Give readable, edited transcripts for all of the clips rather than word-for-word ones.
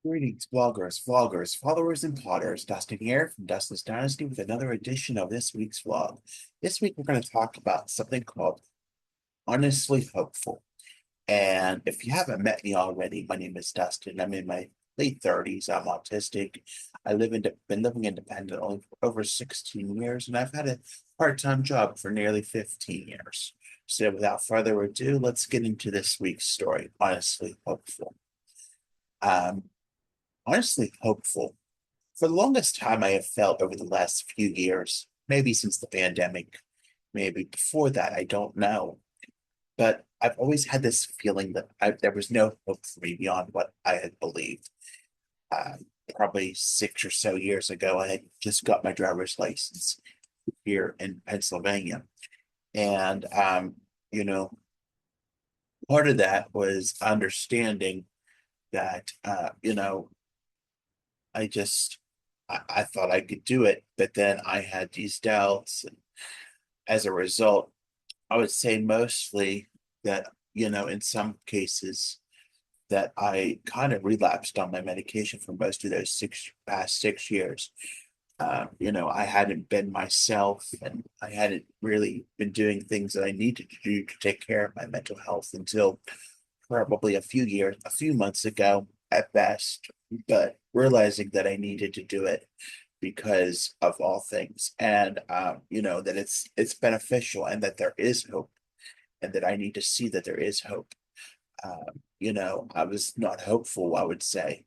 Greetings, bloggers, vloggers, followers, and potters. Dustin here from Dustin's Dynasty with another edition of this week's vlog. This week, we're going to talk about something called Honestly Hopeful. And if you haven't met me already, my name is Dustin. I'm in my late 30s. I'm autistic. Been living independently for over 16 years, and I've had a part-time job for nearly 15 years. So without further ado, let's get into this week's story, Honestly Hopeful. Um, Honestly hopeful. For the longest time, I have felt over the last few years, maybe since the pandemic, maybe before that, I don't know. But I've always had this feeling that there was no hope for me beyond what I had believed. Probably 6 or so years ago, I had just got my driver's license here in Pennsylvania. And, you know, part of that was understanding that, I just, I thought I could do it, but then I had these doubts. And as a result, I would say mostly that, in some cases, that I kind of relapsed on my medication for most of those past 6 years. I hadn't been myself and I hadn't really been doing things that I needed to do to take care of my mental health until probably a few months ago at best, but realizing that I needed to do it because of all things and that it's beneficial and that there is hope and that I need to see that there is hope. I was not hopeful, I would say.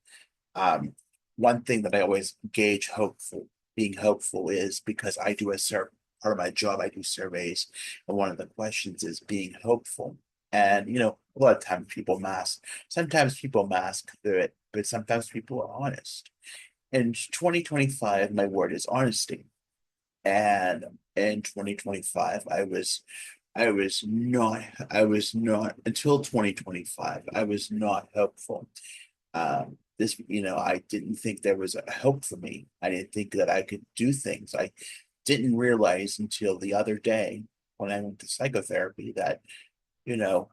um, One thing that I always gauge being hopeful is because I do part of my job, I do surveys, and one of the questions is being hopeful. And a lot of times sometimes people mask through it, but sometimes people are honest. In 2025, my word is honesty. And in 2025, I was not until 2025, I was not hopeful. I didn't think there was a hope for me. I didn't think that I could do things. I didn't realize until the other day when I went to psychotherapy that, you know,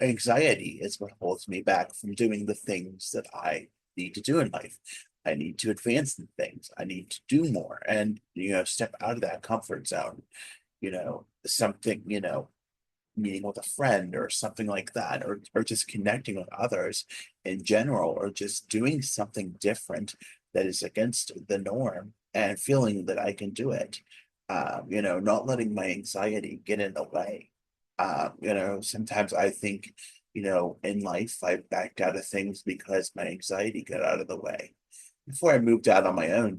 anxiety is what holds me back from doing the things that I need to do in life. I need to advance in things. I need to do more and, step out of that comfort zone. Something, meeting with a friend or something like that, or just connecting with others in general, or just doing something different that is against the norm and feeling that I can do it. Not letting my anxiety get in the way. Sometimes I think, in life I backed out of things because my anxiety got out of the way. Before I moved out on my own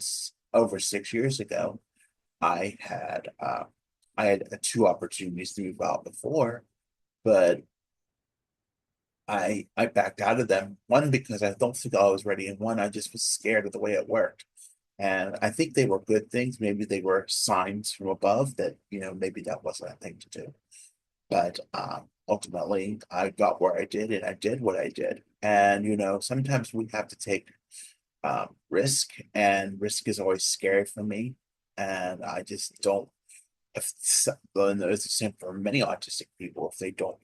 over 6 years ago, I had two opportunities to move out before, but I backed out of them. One because I don't think I was ready, and one I just was scared of the way it worked. And I think they were good things. Maybe they were signs from above that maybe that wasn't a thing to do. But ultimately, I got where I did, and I did what I did. And sometimes we have to take risk, and risk is always scary for me. And I just don't. And it's the same for many autistic people. If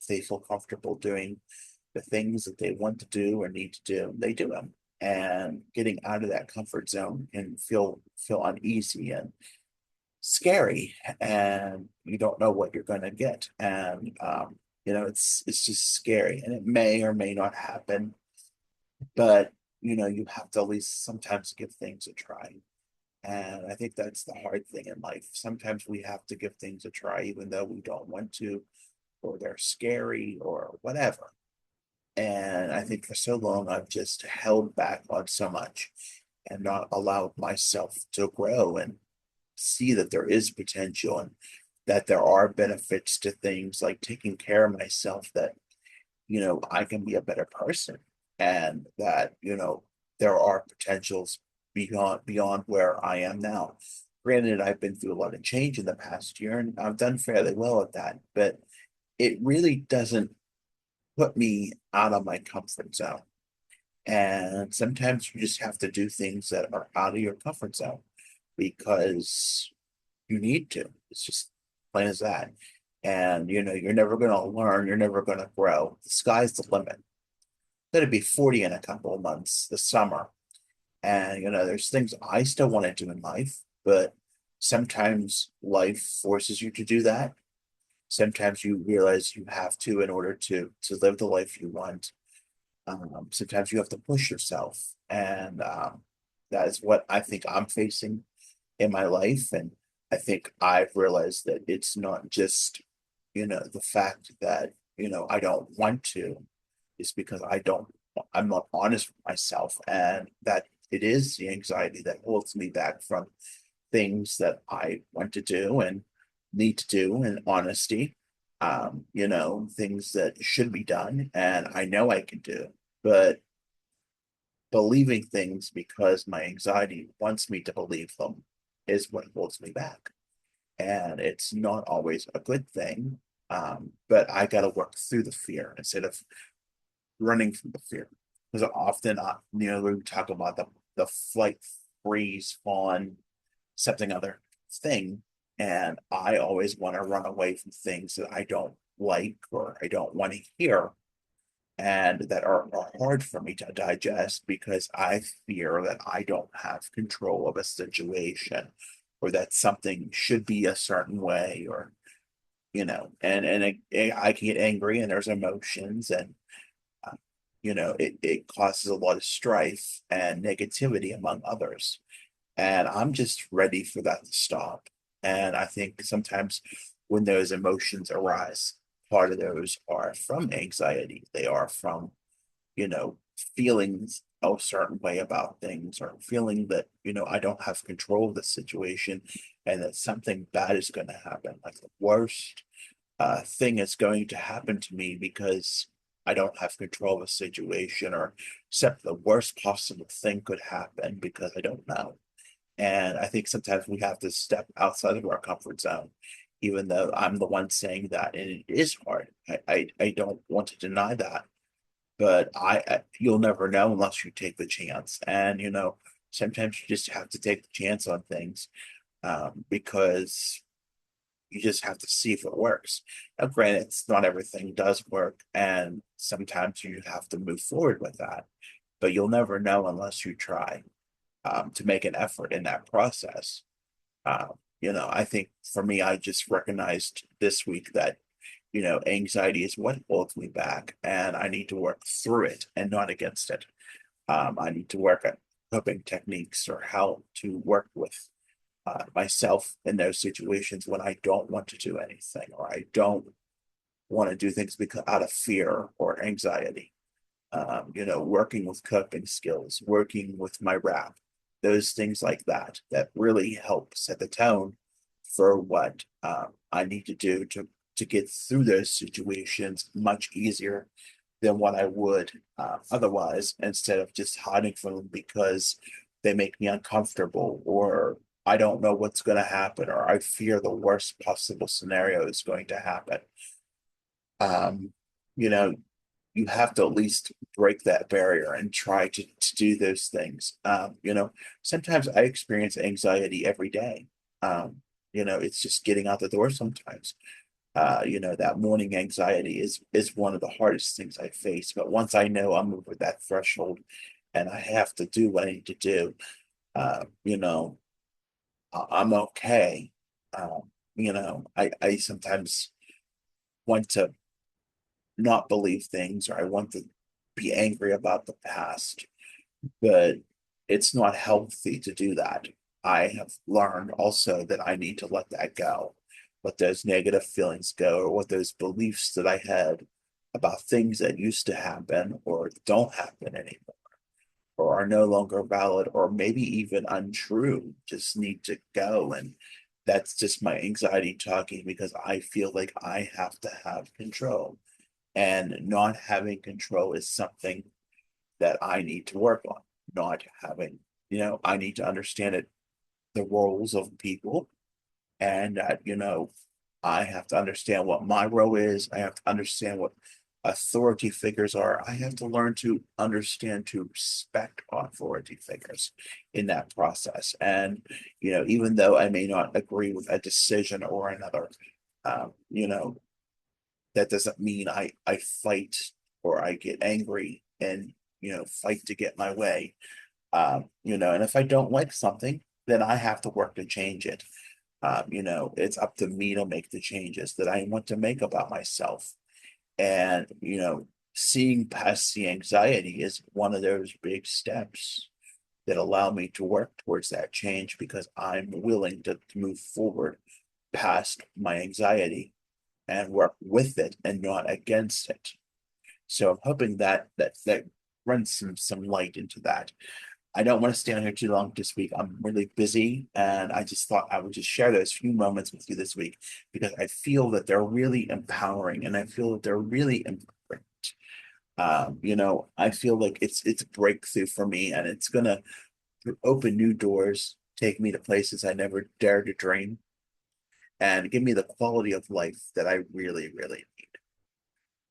they feel comfortable doing the things that they want to do or need to do, they do them. And getting out of that comfort zone can feel uneasy and scary, and you don't know what you're going to get. And it's just scary, and it may or may not happen. But you have to at least sometimes give things a try. And I think that's the hard thing in life. Sometimes we have to give things a try, even though we don't want to, or they're scary, or whatever. And I think for so long, I've just held back on so much and not allowed myself to grow and see that there is potential and that there are benefits to things like taking care of myself, that, I can be a better person, and that, there are potentials beyond where I am now. Granted, I've been through a lot of change in the past year and I've done fairly well at that, but it really doesn't put me out of my comfort zone. And sometimes you just have to do things that are out of your comfort zone because you need to. It's just plain as that. And you're never going to learn, you're never going to grow. The sky's the limit. going to be 40 in a couple of months this summer. And, there's things I still want to do in life, but sometimes life forces you to do that. Sometimes you realize you have to in order to live the life you want. Sometimes you have to push yourself. And that is what I think I'm facing in my life. And I think I've realized that it's not just, the fact that, I don't want to, it's because I'm not honest with myself, and that it is the anxiety that holds me back from things that I want to do and need to do in honesty. Things that should be done and I know I can do, but believing things because my anxiety wants me to believe them is what holds me back. And it's not always a good thing. But I got to work through the fear instead of running from the fear. Because often, we talk about the flight, freeze, fawn, something other thing. And I always want to run away from things that I don't like or I don't want to hear and that are hard for me to digest because I fear that I don't have control of a situation or that something should be a certain way or I can get angry and there's emotions and uh, it causes a lot of strife and negativity among others. And I'm just ready for that to stop. And I think sometimes when those emotions arise, part of those are from anxiety. They are from, you know, feelings a certain way about things or feeling that, I don't have control of the situation and that something bad is going to happen. Like the worst thing is going to happen to me because I don't have control of a situation or except the worst possible thing could happen because I don't know. And I think sometimes we have to step outside of our comfort zone, even though I'm the one saying that, and it is hard. I don't want to deny that, but you'll never know unless you take the chance. And sometimes you just have to take the chance on things because you just have to see if it works. Now, granted, it's not everything does work, and sometimes you have to move forward with that, but you'll never know unless you try to make an effort in that process. I think for me, I just recognized this week that, anxiety is what holds me back, and I need to work through it and not against it. I need to work at coping techniques or how to work with myself in those situations when I don't want to do anything or I don't want to do things because out of fear or anxiety. Working with coping skills, working with my rap, those things like that really help set the tone for what I need to do to get through those situations much easier than what I would otherwise, instead of just hiding from them because they make me uncomfortable or I don't know what's going to happen or I fear the worst possible scenario is going to happen. Um, you know, you have to at least break that barrier and try to do those things. Sometimes I experience anxiety every day. It's just getting out the door sometimes. That morning anxiety is one of the hardest things I face. But once I know I'm over that threshold and I have to do what I need to do, uh, you know, I'm okay. I sometimes want to not believe things or I want to be angry about the past, but it's not healthy to do that. I have learned also that I need to let that go, let those negative feelings go, or what those beliefs that I had about things that used to happen or don't happen anymore, or are no longer valid, or maybe even untrue, just need to go. And that's just my anxiety talking because I feel like I have to have control. And not having control is something that I need to work on. Not having, I need to understand it, the roles of people, and that, I have to understand what my role is. I have to understand what authority figures are. I have to learn to understand to respect authority figures in that process. And, even though I may not agree with a decision or another, um, you know, that doesn't mean I fight or I get angry and, fight to get my way. And if I don't like something, then I have to work to change it. It's up to me to make the changes that I want to make about myself. And, seeing past the anxiety is one of those big steps that allow me to work towards that change because I'm willing to move forward past my anxiety and work with it and not against it. So I'm hoping that runs some light into that. I don't want to stay on here too long this week. I'm really busy, and I just thought I would just share those few moments with you this week because I feel that they're really empowering and I feel that they're really important. I feel like it's a breakthrough for me, and it's gonna open new doors, take me to places I never dared to dream, and give me the quality of life that I really, really need.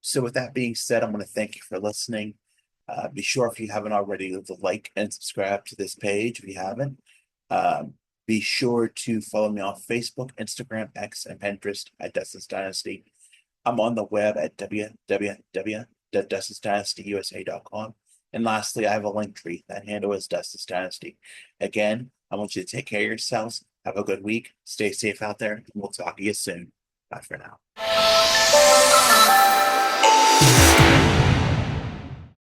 So, with that being said, I'm going to thank you for listening. Be sure if you haven't already, to like and subscribe to this page if you haven't. Um, be sure to follow me on Facebook, Instagram, X, and Pinterest at Dustin's Dynasty. I'm on the web at www.dustinsdynastyusa.com. And lastly, I have a link tree. That handle is Dustin's Dynasty. Again, I want you to take care of yourselves. Have a good week. Stay safe out there. And we'll talk to you soon. Bye for now.